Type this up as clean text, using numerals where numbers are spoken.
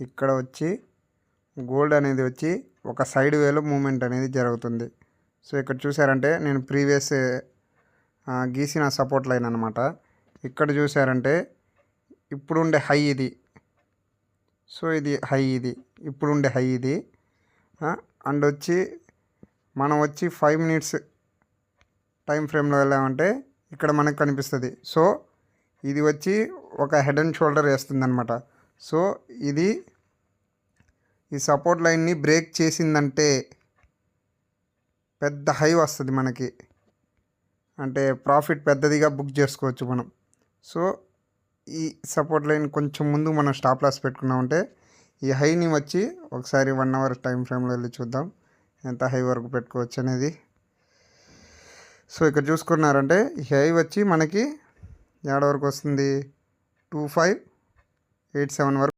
ఇక్కడ వచ్చి గోల్డ్ అనేది వచ్చి ఒక సైడ్ వేలో మూమెంట్ అనేది జరుగుతుంది. సో ఇక్కడ చూసారంటే నేను ప్రీవియస్ గీసిన సపోర్ట్ లైన్ అనమాట. ఇక్కడ చూసారంటే ఇప్పుడుండే హై ఇది. సో ఇది హై, ఇది ఇప్పుడుండే హై ఇది. అండ్ వచ్చి మనం వచ్చి 5 మినిట్స్ టైం ఫ్రేమ్లో వెళ్ళామంటే ఇక్కడ మనకు కనిపిస్తుంది. సో ఇది వచ్చి ఒక హెడ్ అండ్ షోల్డర్ వేస్తుంది అనమాట. సో ఇది ఈ సపోర్ట్ లైన్ని బ్రేక్ చేసిందంటే పెద్ద హై వస్తుంది మనకి, అంటే ప్రాఫిట్ పెద్దదిగా బుక్ చేసుకోవచ్చు మనం. సో ఈ సపోర్ట్ లైన్ కొంచెం ముందు మనం స్టాప్ లాస్ పెట్టుకున్నామంటే ఈ హైని వచ్చి ఒకసారి 1 అవర్ టైం ఫ్రేమ్లో వెళ్ళి చూద్దాం ఎంత హై వరకు పెట్టుకోవచ్చు అనేది. సో ఇక్కడ చూసుకున్నారంటే ఈ హై వచ్చి మనకి ఏడ వరకు వస్తుంది, 2587 వరకు.